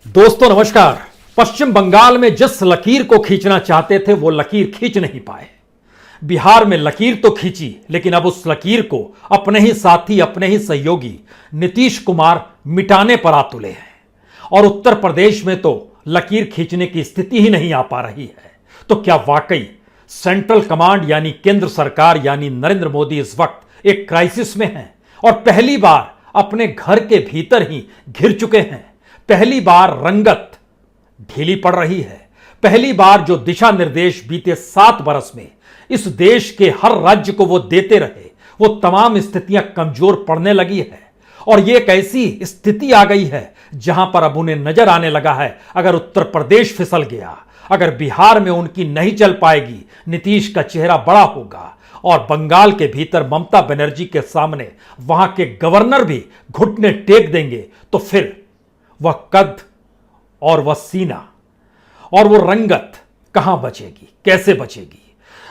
दोस्तों नमस्कार। पश्चिम बंगाल में जिस लकीर को खींचना चाहते थे वो लकीर खींच नहीं पाए। बिहार में लकीर तो खींची, लेकिन अब उस लकीर को अपने ही साथी, अपने ही सहयोगी नीतीश कुमार मिटाने पर आ तुले हैं। और उत्तर प्रदेश में तो लकीर खींचने की स्थिति ही नहीं आ पा रही है। तो क्या वाकई सेंट्रल कमांड यानी केंद्र सरकार यानी नरेंद्र मोदी इस वक्त एक क्राइसिस में है और पहली बार अपने घर के भीतर ही घिर चुके हैं? पहली बार रंगत ढीली पड़ रही है। पहली बार जो दिशा निर्देश बीते 7 वर्ष में इस देश के हर राज्य को वो देते रहे, वो तमाम स्थितियां कमजोर पड़ने लगी है। और ये एक ऐसी स्थिति आ गई है जहां पर अब उन्हें नजर आने लगा है, अगर उत्तर प्रदेश फिसल गया, अगर बिहार में उनकी नहीं चल पाएगी, नीतीश का चेहरा बड़ा होगा। और बंगाल के भीतर ममता बनर्जी के सामने वहां के गवर्नर भी घुटने टेक देंगे, तो फिर वह कद और वह सीना और वो रंगत कहां बचेगी, कैसे बचेगी?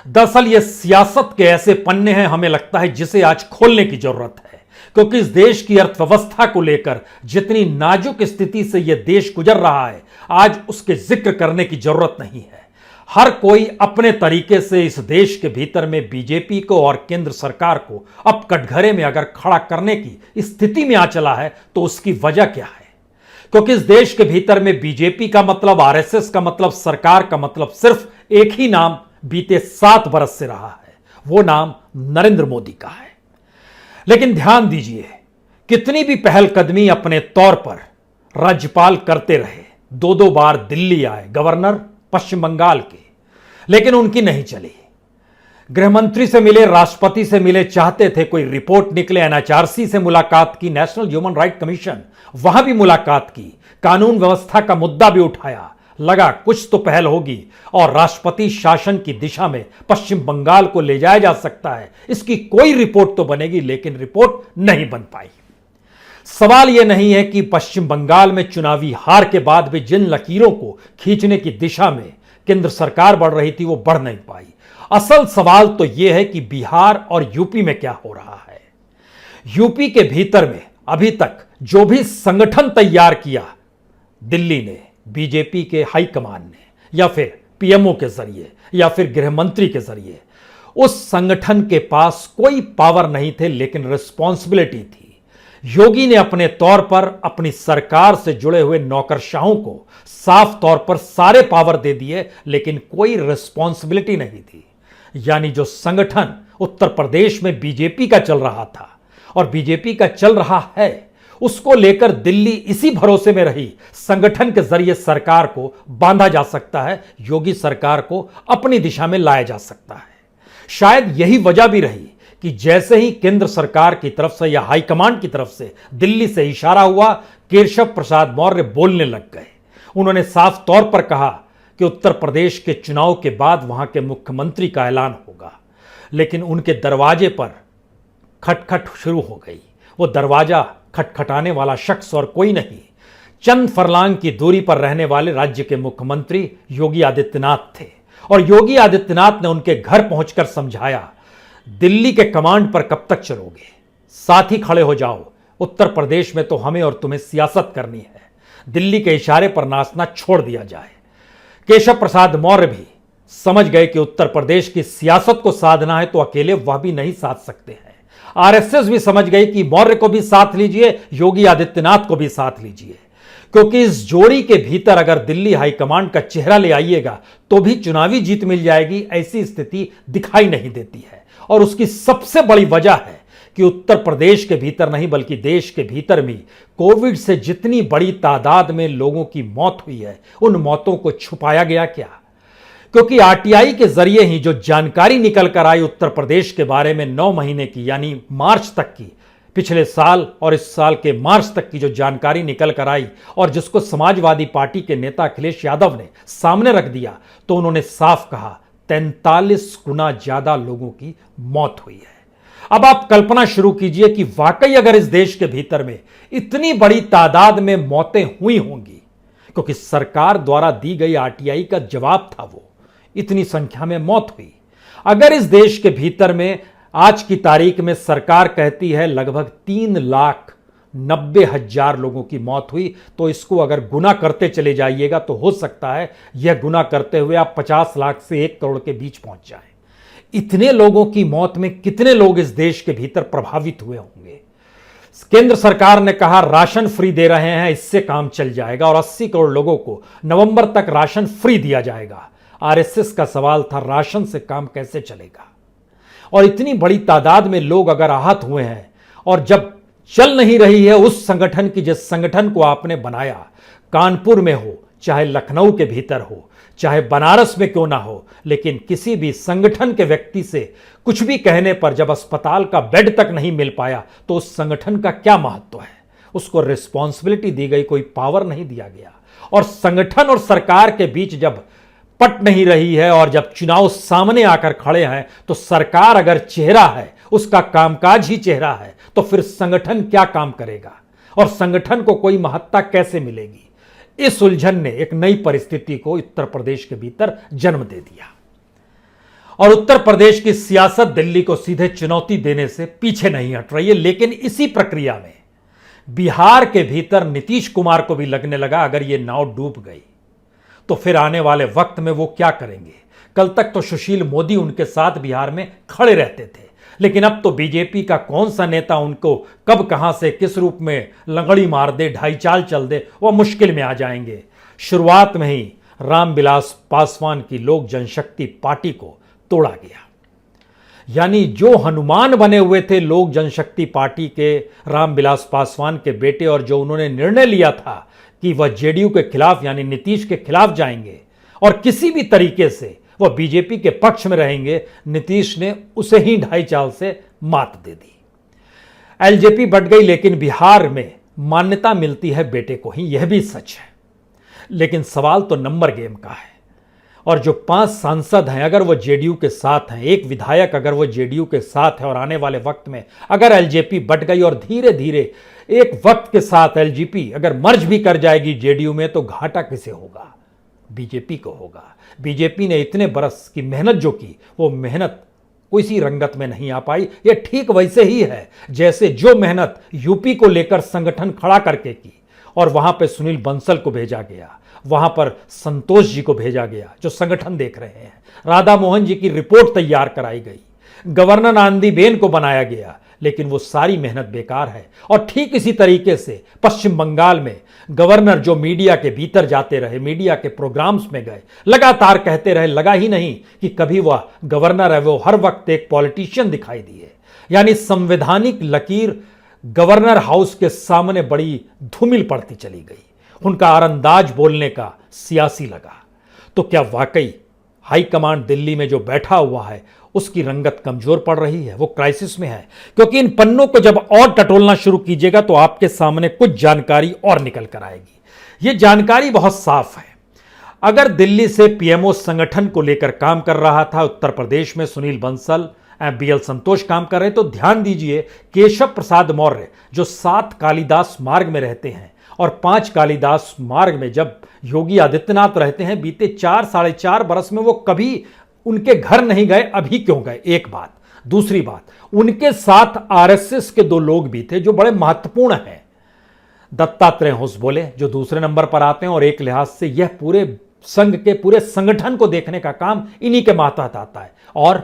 दरअसल ये सियासत के ऐसे पन्ने हैं, हमें लगता है, जिसे आज खोलने की जरूरत है। क्योंकि इस देश की अर्थव्यवस्था को लेकर जितनी नाजुक स्थिति से यह देश गुजर रहा है, आज उसके जिक्र करने की जरूरत नहीं है। हर कोई अपने तरीके से इस देश के भीतर में बीजेपी को और केंद्र सरकार को अब कटघरे में अगर खड़ा करने की स्थिति में आ चला है, तो उसकी वजह क्या है? क्योंकि इस देश के भीतर में बीजेपी का मतलब, आरएसएस का मतलब, सरकार का मतलब सिर्फ एक ही नाम बीते 7 वर्ष से रहा है, वो नाम नरेंद्र मोदी का है। लेकिन ध्यान दीजिए, कितनी भी पहलकदमी अपने तौर पर राज्यपाल करते रहे, 2-2 बार दिल्ली आए गवर्नर पश्चिम बंगाल के, लेकिन उनकी नहीं चली। गृहमंत्री से मिले, राष्ट्रपति से मिले, चाहते थे कोई रिपोर्ट निकले, एनएचआरसी से मुलाकात की, नेशनल ह्यूमन राइट कमीशन, वहां भी मुलाकात की, कानून व्यवस्था का मुद्दा भी उठाया, लगा कुछ तो पहल होगी और राष्ट्रपति शासन की दिशा में पश्चिम बंगाल को ले जाया जा सकता है, इसकी कोई रिपोर्ट तो बनेगी, लेकिन रिपोर्ट नहीं बन पाई। सवाल यह नहीं है कि पश्चिम बंगाल में चुनावी हार के बाद भी जिन लकीरों को खींचने की दिशा में केंद्र सरकार बढ़ रही थी, वो बढ़ नहीं पाई। असल सवाल तो यह है कि बिहार और यूपी में क्या हो रहा है। यूपी के भीतर में अभी तक जो भी संगठन तैयार किया दिल्ली ने, बीजेपी के हाईकमान ने, या फिर पीएमओ के जरिए, या फिर गृह मंत्री के जरिए, उस संगठन के पास कोई पावर नहीं थे, लेकिन रिस्पॉन्सिबिलिटी थी। योगी ने अपने तौर पर अपनी सरकार से जुड़े हुए नौकरशाहों को साफ तौर पर सारे पावर दे दिए, लेकिन कोई रिस्पॉन्सिबिलिटी नहीं थी। यानी जो संगठन उत्तर प्रदेश में बीजेपी का चल रहा था और बीजेपी का चल रहा है, उसको लेकर दिल्ली इसी भरोसे में रही, संगठन के जरिए सरकार को बांधा जा सकता है, योगी सरकार को अपनी दिशा में लाया जा सकता है। शायद यही वजह भी रही कि जैसे ही केंद्र सरकार की तरफ से या हाईकमांड की तरफ से दिल्ली से इशारा हुआ, केशव प्रसाद मौर्य बोलने लग गए। उन्होंने साफ तौर पर कहा कि उत्तर प्रदेश के चुनाव के बाद वहां के मुख्यमंत्री का ऐलान होगा, लेकिन उनके दरवाजे पर खटखट शुरू हो गई। वो दरवाजा खटखटाने वाला शख्स और कोई नहीं, चंद फरलांग की दूरी पर रहने वाले राज्य के मुख्यमंत्री योगी आदित्यनाथ थे। और योगी आदित्यनाथ ने उनके घर पहुंचकर समझाया, दिल्ली के कमांड पर कब तक चलोगे, साथ ही खड़े हो जाओ, उत्तर प्रदेश में तो हमें और तुम्हें सियासत करनी है, दिल्ली के इशारे पर नाचना छोड़ दिया जाए। केशव प्रसाद मौर्य भी समझ गए कि उत्तर प्रदेश की सियासत को साधना है तो अकेले वह भी नहीं साध सकते हैं। आरएसएस भी समझ गई कि मौर्य को भी साथ लीजिए, योगी आदित्यनाथ को भी साथ लीजिए, क्योंकि इस जोड़ी के भीतर अगर दिल्ली हाईकमांड का चेहरा ले आइएगा तो भी चुनावी जीत मिल जाएगी, ऐसी स्थिति दिखाई नहीं देती है। और उसकी सबसे बड़ी वजह है कि उत्तर प्रदेश के भीतर नहीं बल्कि देश के भीतर भी कोविड से जितनी बड़ी तादाद में लोगों की मौत हुई है, उन मौतों को छुपाया गया क्या? क्योंकि आरटीआई के जरिए ही जो जानकारी निकल कर आई उत्तर प्रदेश के बारे में 9 महीने की, यानी मार्च तक की, पिछले साल और इस साल के मार्च तक की जो जानकारी निकल कर आई और जिसको समाजवादी पार्टी के नेता अखिलेश यादव ने सामने रख दिया, तो उन्होंने साफ कहा 43 गुना ज्यादा लोगों की मौत हुई है। अब आप कल्पना शुरू कीजिए कि वाकई अगर इस देश के भीतर में इतनी बड़ी तादाद में मौतें हुई होंगी, क्योंकि सरकार द्वारा दी गई आरटीआई का जवाब था वो, इतनी संख्या में मौत हुई। अगर इस देश के भीतर में आज की तारीख में सरकार कहती है लगभग 3 लाख 90,000 लोगों की मौत हुई, तो इसको अगर गुना करते चले जाइएगा तो हो सकता है यह गुना करते हुए आप 50 लाख से 1 करोड़ के बीच पहुंच जाएं। इतने लोगों की मौत में कितने लोग इस देश के भीतर प्रभावित हुए होंगे। केंद्र सरकार ने कहा राशन फ्री दे रहे हैं, इससे काम चल जाएगा और 80 करोड़ लोगों को नवंबर तक राशन फ्री दिया जाएगा। आरएसएस का सवाल था राशन से काम कैसे चलेगा। और इतनी बड़ी तादाद में लोग अगर आहत हुए हैं और जब चल नहीं रही है उस संगठन की, जिस संगठन को आपने बनाया, कानपुर में हो चाहे लखनऊ के भीतर हो चाहे बनारस में क्यों ना हो, लेकिन किसी भी संगठन के व्यक्ति से कुछ भी कहने पर जब अस्पताल का बेड तक नहीं मिल पाया तो उस संगठन का क्या महत्व है। उसको रिस्पॉन्सिबिलिटी दी गई, कोई पावर नहीं दिया गया। और संगठन और सरकार के बीच जब पट नहीं रही है और जब चुनाव सामने आकर खड़े हैं तो सरकार अगर चेहरा है, उसका कामकाज ही चेहरा है, तो फिर संगठन क्या काम करेगा और संगठन को कोई महत्ता कैसे मिलेगी। इस उलझन ने एक नई परिस्थिति को उत्तर प्रदेश के भीतर जन्म दे दिया और उत्तर प्रदेश की सियासत दिल्ली को सीधे चुनौती देने से पीछे नहीं हट रही है। लेकिन इसी प्रक्रिया में बिहार के भीतर नीतीश कुमार को भी लगने लगा अगर ये नाव डूब गई तो फिर आने वाले वक्त में वो क्या करेंगे। कल तक तो सुशील मोदी उनके साथ बिहार में खड़े रहते थे, लेकिन अब तो बीजेपी का कौन सा नेता उनको कब कहां से किस रूप में लंगड़ी मार दे, ढाई चाल चल दे, वह मुश्किल में आ जाएंगे। शुरुआत में ही रामविलास पासवान की लोक जनशक्ति पार्टी को तोड़ा गया। यानी जो हनुमान बने हुए थे लोक जनशक्ति पार्टी के रामविलास पासवान के बेटे, और जो उन्होंने निर्णय लिया था कि वह जेडीयू के खिलाफ यानी नीतीश के खिलाफ जाएंगे और किसी भी तरीके से वह बीजेपी के पक्ष में रहेंगे, नीतीश ने उसे ही ढाई चाल से मात दे दी। एलजेपी बढ़ गई, लेकिन बिहार में मान्यता मिलती है बेटे को ही, यह भी सच है। लेकिन सवाल तो नंबर गेम का है। और जो 5 सांसद हैं अगर वो जेडीयू के साथ हैं, एक विधायक अगर वो जेडीयू के साथ है, और आने वाले वक्त में अगर एलजेपी बढ़ गई और धीरे धीरे एक वक्त के साथ एलजेपी अगर मर्ज भी कर जाएगी जेडीयू में, तो घाटा किसे होगा? बीजेपी को होगा। बीजेपी ने इतने बरस की मेहनत जो की, वो मेहनत किसी रंगत में नहीं आ पाई। ये ठीक वैसे ही है जैसे जो मेहनत यूपी को लेकर संगठन खड़ा करके की और वहां पे सुनील बंसल को भेजा गया, वहां पर संतोष जी को भेजा गया जो संगठन देख रहे हैं, राधा मोहन जी की रिपोर्ट तैयार कराई गई, गवर्नर आनंदीबेन को बनाया गया, लेकिन वो सारी मेहनत बेकार है। और ठीक इसी तरीके से पश्चिम बंगाल में गवर्नर जो मीडिया के भीतर जाते रहे, मीडिया के प्रोग्राम्स में गए, लगातार कहते रहे, लगा ही नहीं कि कभी वह गवर्नर है, वो हर वक्त एक पॉलिटिशियन दिखाई दिए। यानी संवैधानिक लकीर गवर्नर हाउस के सामने बड़ी धूमिल पड़ती चली गई, उनका अंदाज बोलने का सियासी लगा। तो क्या वाकई हाईकमांड दिल्ली में जो बैठा हुआ है उसकी रंगत कमजोर पड़ रही है, वो क्राइसिस में है? क्योंकि इन पन्नों को जब और टटोलना शुरू कीजिएगा तो आपके सामने कुछ जानकारी और निकल कर आएगी। ये जानकारी बहुत साफ है। अगर दिल्ली से पीएमओ संगठन को लेकर काम कर रहा था, उत्तर प्रदेश में सुनील बंसल, बीएल संतोष काम कर रहे, तो ध्यान दीजिए केशव प्रसाद मौर्य जो 7 कालिदास मार्ग में रहते हैं और 5 कालिदास मार्ग में जब योगी आदित्यनाथ रहते हैं, बीते 4 साढ़े 4 बरस में वो कभी उनके घर नहीं गए। अभी क्यों गए? एक बात। दूसरी बात, उनके साथ आरएसएस के 2 लोग भी थे जो बड़े महत्वपूर्ण हैं। दत्तात्रेय होसबोले जो दूसरे नंबर पर आते हैं, और एक लिहाज से यह पूरे संघ के पूरे संगठन को देखने का काम इन्हीं के मातहत आता है। और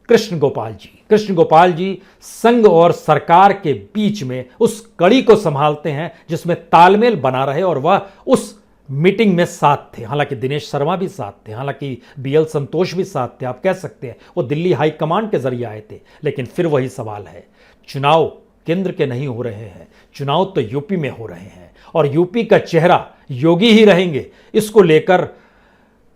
कृष्ण गोपाल जी संघ और सरकार के बीच में उस कड़ी को संभालते हैं जिसमें तालमेल बना रहे, और वह उस मीटिंग में साथ थे। हालांकि दिनेश शर्मा भी साथ थे, हालांकि बीएल संतोष भी साथ थे। आप कह सकते हैं वो दिल्ली हाईकमांड के जरिए आए थे। लेकिन फिर वही सवाल है, चुनाव केंद्र के नहीं हो रहे हैं, चुनाव तो यूपी में हो रहे हैं और यूपी का चेहरा योगी ही रहेंगे। इसको लेकर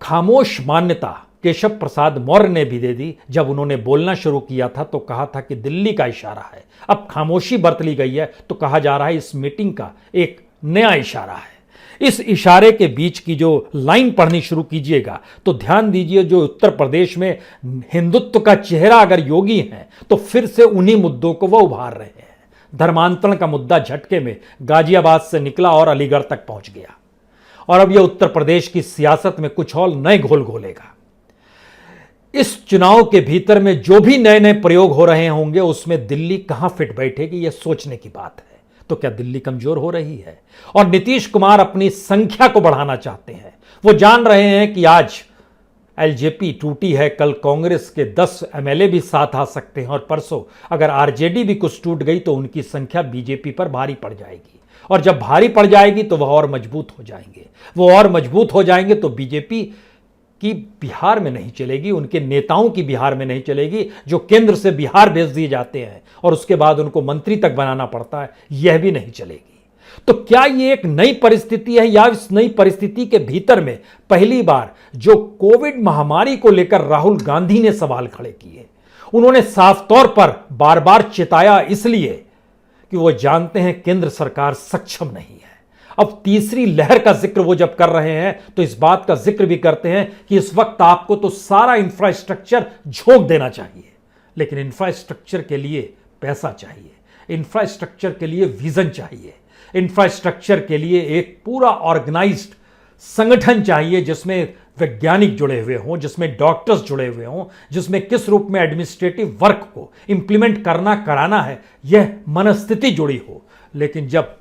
खामोश मान्यता केशव प्रसाद मौर्य ने भी दे दी। जब उन्होंने बोलना शुरू किया था तो कहा था कि दिल्ली का इशारा है, अब खामोशी बरत ली गई है तो कहा जा रहा है इस मीटिंग का एक नया इशारा है। इस इशारे के बीच की जो लाइन पढ़नी शुरू कीजिएगा तो ध्यान दीजिए, जो उत्तर प्रदेश में हिंदुत्व का चेहरा अगर योगी है तो फिर से उन्हीं मुद्दों को वह उभार रहे हैं। धर्मांतरण का मुद्दा झटके में गाजियाबाद से निकला और अलीगढ़ तक पहुंच गया, और अब यह उत्तर प्रदेश की सियासत में कुछ और नए घोल घोलेगा। इस चुनाव के भीतर में जो भी नए नए प्रयोग हो रहे होंगे उसमें दिल्ली कहां फिट बैठेगी, यह सोचने की बात है। तो क्या दिल्ली कमजोर हो रही है? और नीतीश कुमार अपनी संख्या को बढ़ाना चाहते हैं। वो जान रहे हैं कि आज एलजेपी टूटी है, कल कांग्रेस के 10 एमएलए भी साथ आ सकते हैं, और परसों अगर आरजेडी भी कुछ टूट गई तो उनकी संख्या बीजेपी पर भारी पड़ जाएगी। और जब भारी पड़ जाएगी तो वह और मजबूत हो जाएंगे। वो और मजबूत हो जाएंगे तो बीजेपी की बिहार में नहीं चलेगी, उनके नेताओं की बिहार में नहीं चलेगी, जो केंद्र से बिहार भेज दिए जाते हैं और उसके बाद उनको मंत्री तक बनाना पड़ता है, यह भी नहीं चलेगी। तो क्या यह एक नई परिस्थिति है, या इस नई परिस्थिति के भीतर में पहली बार जो कोविड महामारी को लेकर राहुल गांधी ने सवाल खड़े किए, उन्होंने साफ तौर पर बार बार चेताया, इसलिए कि वो जानते हैं केंद्र सरकार सक्षम नहीं है। अब तीसरी लहर का जिक्र वो जब कर रहे हैं तो इस बात का जिक्र भी करते हैं कि इस वक्त आपको तो सारा इंफ्रास्ट्रक्चर झोंक देना चाहिए, लेकिन इंफ्रास्ट्रक्चर के लिए पैसा चाहिए, इंफ्रास्ट्रक्चर के लिए विजन चाहिए, इंफ्रास्ट्रक्चर के लिए एक पूरा ऑर्गेनाइज्ड संगठन चाहिए जिसमें वैज्ञानिक जुड़े हुए हों, जिसमें डॉक्टर्स जुड़े हुए हों, जिसमें किस रूप में एडमिनिस्ट्रेटिव वर्क को इंप्लीमेंट करना कराना है, यह मनस्थिति जुड़ी हो। लेकिन जब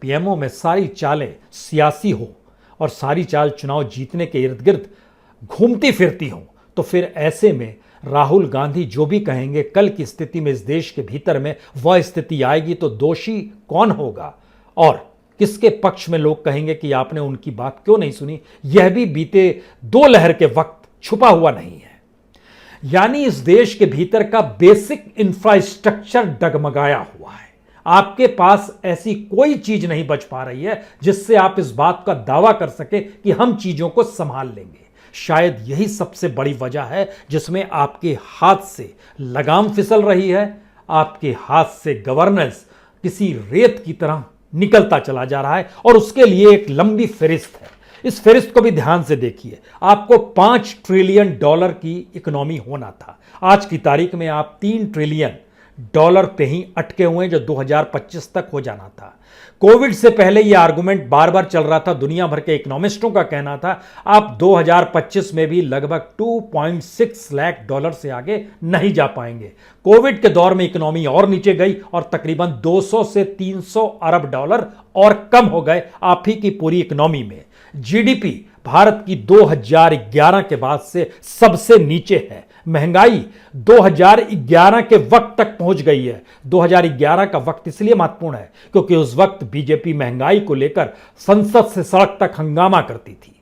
पीएमओ में सारी चालें सियासी हो और सारी चाल चुनाव जीतने के इर्द गिर्द घूमती फिरती हो, तो फिर ऐसे में राहुल गांधी जो भी कहेंगे, कल की स्थिति में इस देश के भीतर में वह स्थिति आएगी तो दोषी कौन होगा और किसके पक्ष में लोग कहेंगे कि आपने उनकी बात क्यों नहीं सुनी, यह भी बीते 2 लहर के वक्त छुपा हुआ नहीं है। यानी इस देश के भीतर का बेसिक इंफ्रास्ट्रक्चर डगमगाया हुआ है। आपके पास ऐसी कोई चीज नहीं बच पा रही है जिससे आप इस बात का दावा कर सके कि हम चीजों को संभाल लेंगे। शायद यही सबसे बड़ी वजह है जिसमें आपके हाथ से लगाम फिसल रही है, आपके हाथ से गवर्नेंस किसी रेत की तरह निकलता चला जा रहा है, और उसके लिए एक लंबी फहरिस्त है। इस फहरिस्त को भी ध्यान से देखिए। आपको $5 ट्रिलियन की इकोनॉमी होना था, आज की तारीख में आप $3 ट्रिलियन पे ही अटके हुए हैं, जो 2025 तक हो जाना था। कोविड से पहले यह आर्गुमेंट बार बार चल रहा था, दुनिया भर के इकोनॉमिस्टों का कहना था आप 2025 में भी लगभग $2.6 लाख से आगे नहीं जा पाएंगे। कोविड के दौर में इकोनॉमी और नीचे गई और तकरीबन 200 से 300 अरब डॉलर और कम हो गए आप ही की पूरी इकोनॉमी में। जीडीपी भारत की 2011 के बाद से सबसे नीचे है। महंगाई 2011 के वक्त तक पहुंच गई है। 2011 का वक्त इसलिए महत्वपूर्ण है क्योंकि उस वक्त बीजेपी महंगाई को लेकर संसद से सड़क तक हंगामा करती थी,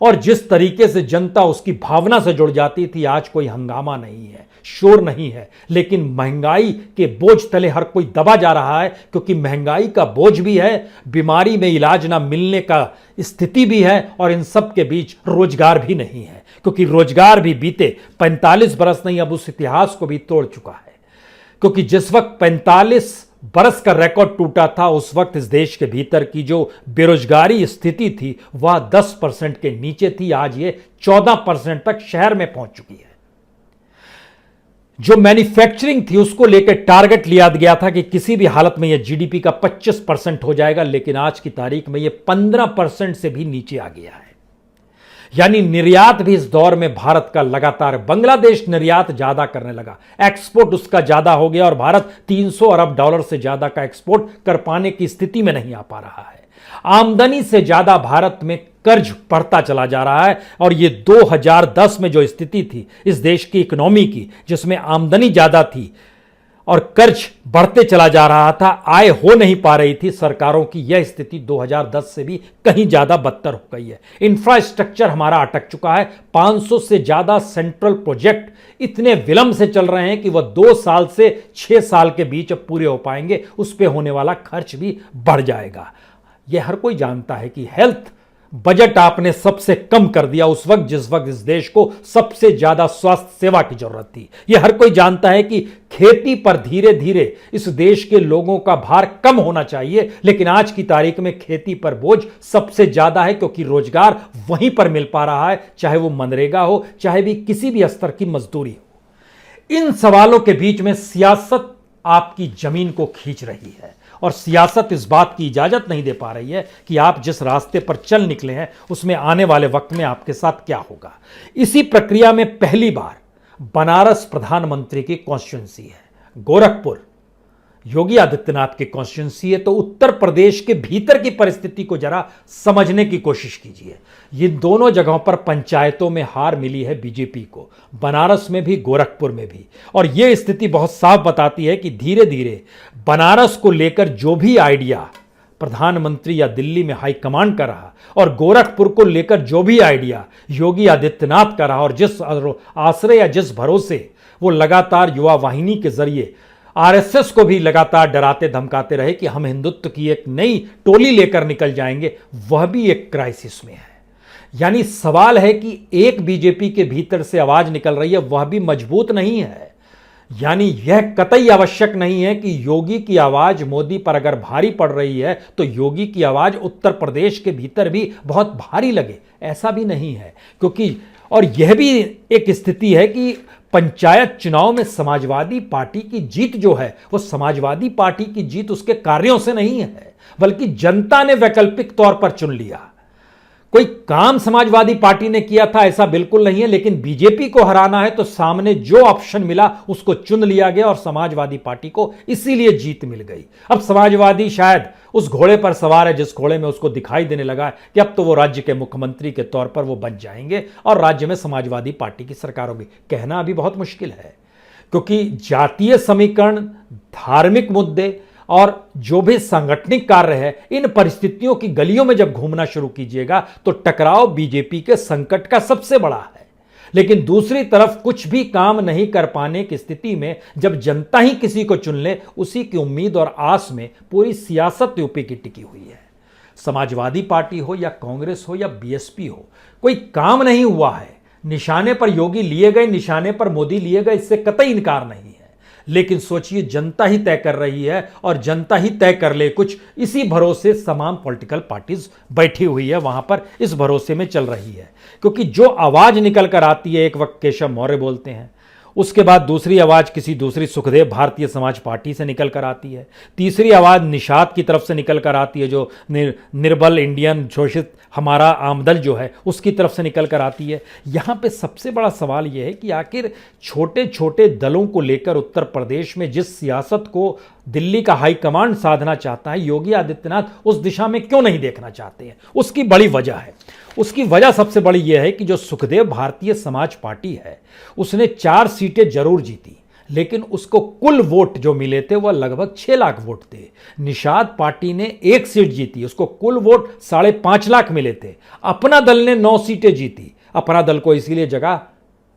और जिस तरीके से जनता उसकी भावना से जुड़ जाती थी, आज कोई हंगामा नहीं है, शोर नहीं है, लेकिन महंगाई के बोझ तले हर कोई दबा जा रहा है, क्योंकि महंगाई का बोझ भी है, बीमारी में इलाज ना मिलने का स्थिति भी है, और इन सब के बीच रोजगार भी नहीं है, क्योंकि रोजगार भी बीते 45 बरस नहीं, अब उस इतिहास को भी तोड़ चुका है। क्योंकि जिस वक्त 45 बरस का रिकॉर्ड टूटा था, उस वक्त इस देश के भीतर की जो बेरोजगारी स्थिति थी वह 10% के नीचे थी, आज ये 14% तक शहर में पहुंच चुकी है। जो मैन्युफैक्चरिंग थी उसको लेकर टारगेट लिया गया था कि किसी भी हालत में यह जीडीपी का 25% हो जाएगा, लेकिन आज की तारीख में यह 15% से भी नीचे आ गया है। यानी निर्यात भी इस दौर में भारत का लगातार, बांग्लादेश निर्यात ज्यादा करने लगा, एक्सपोर्ट उसका ज्यादा हो गया, और भारत 300 अरब डॉलर से ज्यादा का एक्सपोर्ट कर पाने की स्थिति में नहीं आ पा रहा है। आमदनी से ज्यादा भारत में कर्ज बढ़ता चला जा रहा है, और ये 2010 में जो स्थिति थी इस देश की इकोनॉमी की, जिसमें आमदनी ज्यादा थी और कर्ज बढ़ते चला जा रहा था, आय हो नहीं पा रही थी सरकारों की, यह स्थिति 2010 से भी कहीं ज्यादा बदतर हो गई है। इंफ्रास्ट्रक्चर हमारा अटक चुका है। 500 से ज्यादा सेंट्रल प्रोजेक्ट इतने विलंब से चल रहे हैं कि वह 2 साल से 6 साल के बीच अब पूरे हो पाएंगे, उस पर होने वाला खर्च भी बढ़ जाएगा। यह हर कोई जानता है कि हेल्थ बजट आपने सबसे कम कर दिया उस वक्त जिस वक्त इस देश को सबसे ज्यादा स्वास्थ्य सेवा की जरूरत थी। यह हर कोई जानता है कि खेती पर धीरे धीरे इस देश के लोगों का भार कम होना चाहिए, लेकिन आज की तारीख में खेती पर बोझ सबसे ज्यादा है, क्योंकि रोजगार वहीं पर मिल पा रहा है, चाहे वो मनरेगा हो, चाहे भी किसी भी स्तर की मजदूरी हो। इन सवालों के बीच में सियासत आपकी जमीन को खींच रही है, और सियासत इस बात की इजाजत नहीं दे पा रही है कि आप जिस रास्ते पर चल निकले हैं उसमें आने वाले वक्त में आपके साथ क्या होगा। इसी प्रक्रिया में पहली बार बनारस प्रधानमंत्री की कॉन्स्टिट्यूंसी है, गोरखपुर योगी आदित्यनाथ की कॉन्स्टिट्यूंसी है, तो उत्तर प्रदेश के भीतर की परिस्थिति को जरा समझने की कोशिश कीजिए। ये दोनों जगहों पर पंचायतों में हार मिली है बीजेपी को, बनारस में भी, गोरखपुर में भी। और यह स्थिति बहुत साफ बताती है कि धीरे धीरे बनारस को लेकर जो भी आइडिया प्रधानमंत्री या दिल्ली में हाईकमांड का रहा, और गोरखपुर को लेकर जो भी आइडिया योगी आदित्यनाथ का रहा, और जिस आश्रय या जिस भरोसे वो लगातार युवा वाहिनी के जरिए आरएसएस को भी लगातार डराते धमकाते रहे कि हम हिंदुत्व की एक नई टोली लेकर निकल जाएंगे, वह भी एक क्राइसिस में है। यानी सवाल है कि एक बीजेपी के भीतर से आवाज निकल रही है, वह भी मजबूत नहीं है। यानी यह कतई आवश्यक नहीं है कि योगी की आवाज मोदी पर अगर भारी पड़ रही है तो योगी की आवाज उत्तर प्रदेश के भीतर भी बहुत भारी लगे, ऐसा भी नहीं है। क्योंकि और यह भी एक स्थिति है कि पंचायत चुनाव में समाजवादी पार्टी की जीत जो है, वो समाजवादी पार्टी की जीत उसके कार्यों से नहीं है, बल्कि जनता ने वैकल्पिक तौर पर चुन लिया। कोई काम समाजवादी पार्टी ने किया था ऐसा बिल्कुल नहीं है, लेकिन बीजेपी को हराना है तो सामने जो ऑप्शन मिला उसको चुन लिया गया, और समाजवादी पार्टी को इसीलिए जीत मिल गई। अब समाजवादी शायद उस घोड़े पर सवार है जिस घोड़े में उसको दिखाई देने लगा है कि अब तो वो राज्य के मुख्यमंत्री के तौर पर वो बन जाएंगे और राज्य में समाजवादी पार्टी की सरकार होगी। कहना अभी बहुत मुश्किल है, क्योंकि जातीय समीकरण, धार्मिक मुद्दे और जो भी सांगठनिक कार्य है, इन परिस्थितियों की गलियों में जब घूमना शुरू कीजिएगा तो टकराव बीजेपी के संकट का सबसे बड़ा है। लेकिन दूसरी तरफ कुछ भी काम नहीं कर पाने की स्थिति में जब जनता ही किसी को चुन ले, उसी की उम्मीद और आस में पूरी सियासत यूपी की टिकी हुई है। समाजवादी पार्टी हो या कांग्रेस हो या बीएसपी हो, कोई काम नहीं हुआ है। निशाने पर योगी लिए गए, निशाने पर मोदी लिए गए, इससे कतई इनकार नहीं है। लेकिन सोचिए, जनता ही तय कर रही है और जनता ही तय कर ले कुछ, इसी भरोसे तमाम पॉलिटिकल पार्टीज बैठी हुई है वहां पर, इस भरोसे में चल रही है। क्योंकि जो आवाज निकल कर आती है, एक वक्त केशव मौर्य बोलते हैं, उसके बाद दूसरी आवाज किसी दूसरी सुखदेव भारतीय समाज पार्टी से निकल कर आती है, तीसरी आवाज निषाद की तरफ से निकल कर आती है, जो निर्बल इंडियन शोषित हमारा आमदल जो है उसकी तरफ से निकल कर आती है। यहाँ पे सबसे बड़ा सवाल यह है कि आखिर छोटे छोटे दलों को लेकर उत्तर प्रदेश में जिस सियासत को दिल्ली का हाईकमांड साधना चाहता है, योगी आदित्यनाथ उस दिशा में क्यों नहीं देखना चाहते हैं। उसकी बड़ी वजह है। उसकी वजह सबसे बड़ी यह है कि जो सुखदेव भारतीय समाज पार्टी है, उसने 4 सीटें जरूर जीती, लेकिन उसको कुल वोट जो मिले थे वह लगभग 6 लाख वोट थे। निषाद पार्टी ने 1 सीट जीती, उसको कुल वोट 5.5 लाख मिले थे। अपना दल ने 9 सीटें जीती। अपना दल को इसीलिए जगह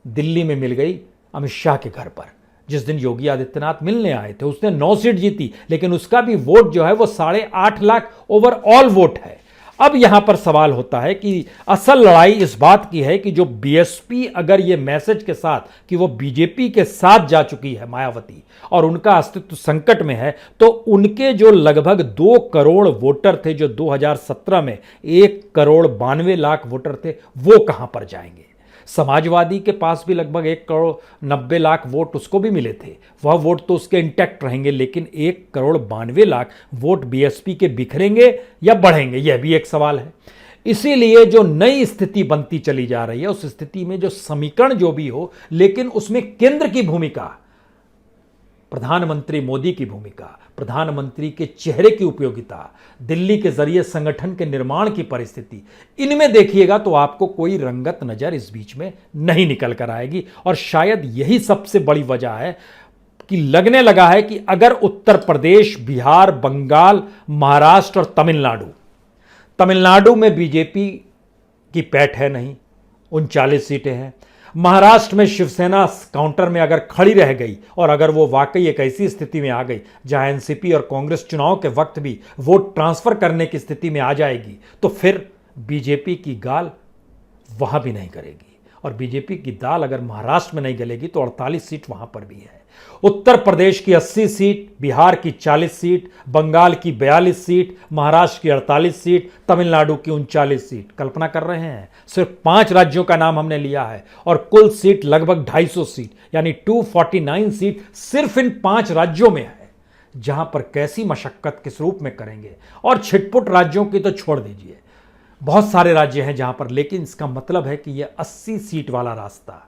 दिल्ली में मिल गई अमित शाह के घर पर, जिस दिन योगी आदित्यनाथ मिलने आए थे। उसने 9 सीट जीती, लेकिन उसका भी वोट जो है वो 8.5 लाख ओवरऑल वोट है। अब यहां पर सवाल होता है कि असल लड़ाई इस बात की है कि जो बीएसपी अगर ये मैसेज के साथ कि वो बीजेपी के साथ जा चुकी है मायावती, और उनका अस्तित्व संकट में है, तो उनके जो लगभग 2 करोड़ वोटर थे, जो 2017 में 1,92,00,000 वोटर थे, वो कहां पर जाएंगे। समाजवादी के पास भी लगभग 1,90,00,000 वोट उसको भी मिले थे, वह वोट तो उसके इंटैक्ट रहेंगे, लेकिन 1,92,00,000 वोट बीएसपी के बिखरेंगे या बढ़ेंगे, यह भी एक सवाल है। इसीलिए जो नई स्थिति बनती चली जा रही है, उस स्थिति में जो समीकरण जो भी हो, लेकिन उसमें केंद्र की भूमिका, प्रधानमंत्री मोदी की भूमिका, प्रधानमंत्री के चेहरे की उपयोगिता, दिल्ली के जरिए संगठन के निर्माण की परिस्थिति, इनमें देखिएगा तो आपको कोई रंगत नजर इस बीच में नहीं निकल कर आएगी। और शायद यही सबसे बड़ी वजह है कि लगने लगा है कि अगर उत्तर प्रदेश, बिहार, बंगाल, महाराष्ट्र और तमिलनाडु में बीजेपी की पैठ है नहीं, 39 सीटें हैं। महाराष्ट्र में शिवसेना काउंटर में अगर खड़ी रह गई, और अगर वो वाकई एक ऐसी स्थिति में आ गई जहां एनसीपी और कांग्रेस चुनाव के वक्त भी वोट ट्रांसफर करने की स्थिति में आ जाएगी, तो फिर बीजेपी की गाल वहां भी नहीं करेगी। और बीजेपी की दाल अगर महाराष्ट्र में नहीं गलेगी तो 48 सीट वहां पर भी है। उत्तर प्रदेश की 80 सीट, बिहार की 40 सीट, बंगाल की 42 सीट, महाराष्ट्र की 48 सीट, तमिलनाडु की 39 सीट। कल्पना कर रहे हैं, सिर्फ 5 राज्यों का नाम हमने लिया है, और कुल सीट लगभग 250 सीट, यानी 249 सीट सिर्फ इन 5 राज्यों में है, जहां पर कैसी मशक्कत किस रूप में करेंगे। और छिटपुट राज्यों की तो छोड़ दीजिए, बहुत सारे राज्य हैं जहां पर, लेकिन इसका मतलब है कि यह 80 सीट वाला रास्ता,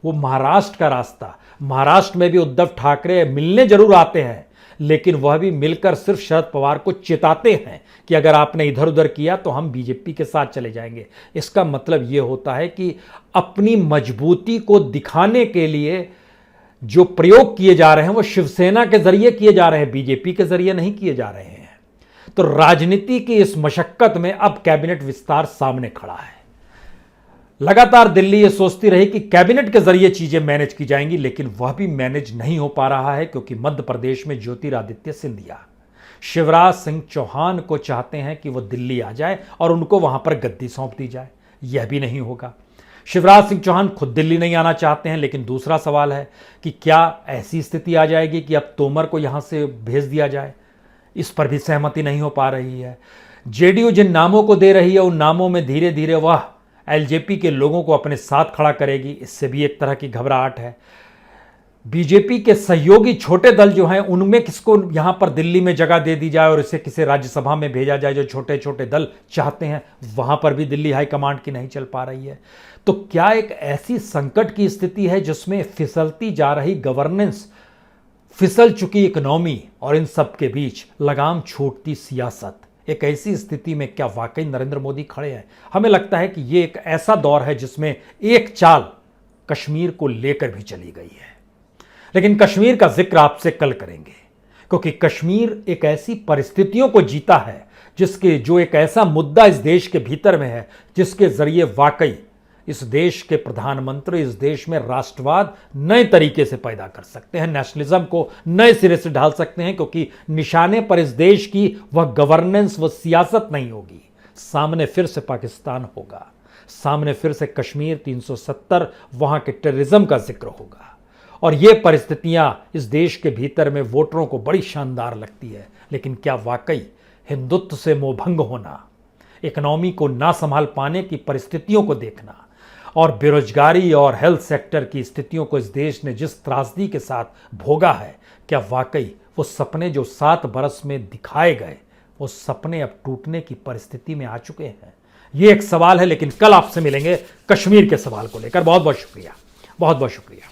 वो महाराष्ट्र का रास्ता, महाराष्ट्र में भी उद्धव ठाकरे मिलने जरूर आते हैं, लेकिन वह भी मिलकर सिर्फ शरद पवार को चिताते हैं कि अगर आपने इधर उधर किया तो हम बीजेपी के साथ चले जाएंगे। इसका मतलब यह होता है कि अपनी मजबूती को दिखाने के लिए जो प्रयोग किए जा रहे हैं वो शिवसेना के जरिए किए जा रहे हैं, बीजेपी के जरिए नहीं किए जा रहे हैं। तो राजनीति की इस मशक्कत में अब कैबिनेट विस्तार सामने खड़ा है। लगातार दिल्ली ये सोचती रही कि कैबिनेट के जरिए चीजें मैनेज की जाएंगी, लेकिन वह भी मैनेज नहीं हो पा रहा है, क्योंकि मध्य प्रदेश में ज्योतिरादित्य सिंधिया शिवराज सिंह चौहान को चाहते हैं कि वह दिल्ली आ जाए और उनको वहां पर गद्दी सौंप दी जाए। यह भी नहीं होगा। शिवराज सिंह चौहान खुद दिल्ली नहीं आना चाहते हैं, लेकिन दूसरा सवाल है कि क्या ऐसी स्थिति आ जाएगी कि अब तोमर को यहां से भेज दिया जाए। इस पर भी सहमति नहीं हो पा रही है। जेडीयू जिन नामों को दे रही है उन नामों में धीरे धीरे वह एलजेपी के लोगों को अपने साथ खड़ा करेगी, इससे भी एक तरह की घबराहट है। बीजेपी के सहयोगी छोटे दल जो हैं उनमें किसको यहां पर दिल्ली में जगह दे दी जाए और इसे किसी राज्यसभा में भेजा जाए, जो छोटे छोटे दल चाहते हैं, वहां पर भी दिल्ली हाईकमांड की नहीं चल पा रही है। तो क्या एक ऐसी संकट की स्थिति है जिसमें फिसलती जा रही गवर्नेंस, फिसल चुकी इकोनॉमी और इन सब के बीच लगाम छूटती सियासत, एक ऐसी स्थिति में क्या वाकई नरेंद्र मोदी खड़े हैं? हमें लगता है कि ये एक ऐसा दौर है जिसमें एक चाल कश्मीर को लेकर भी चली गई है। लेकिन कश्मीर का जिक्र आपसे कल करेंगे, क्योंकि कश्मीर एक ऐसी परिस्थितियों को जीता है जो एक ऐसा मुद्दा इस देश के भीतर में है जिसके जरिए वाकई इस देश के प्रधानमंत्री इस देश में राष्ट्रवाद नए तरीके से पैदा कर सकते हैं, नेशनलिज्म को नए सिरे से ढाल सकते हैं, क्योंकि निशाने पर इस देश की वह गवर्नेंस, वह सियासत नहीं होगी। सामने फिर से पाकिस्तान होगा, सामने फिर से कश्मीर 370 वहां के टेररिज्म का जिक्र होगा। और ये परिस्थितियां इस देश के भीतर में वोटरों को बड़ी शानदार लगती है, लेकिन क्या वाकई हिंदुत्व से मोहभंग होना, इकोनॉमी को ना संभाल पाने की परिस्थितियों को देखना और बेरोजगारी और हेल्थ सेक्टर की स्थितियों को इस देश ने जिस त्रासदी के साथ भोगा है, क्या वाकई वो सपने जो 7 बरस में दिखाए गए वो सपने अब टूटने की परिस्थिति में आ चुके हैं? ये एक सवाल है, लेकिन कल आपसे मिलेंगे कश्मीर के सवाल को लेकर। बहुत बहुत शुक्रिया, बहुत बहुत शुक्रिया।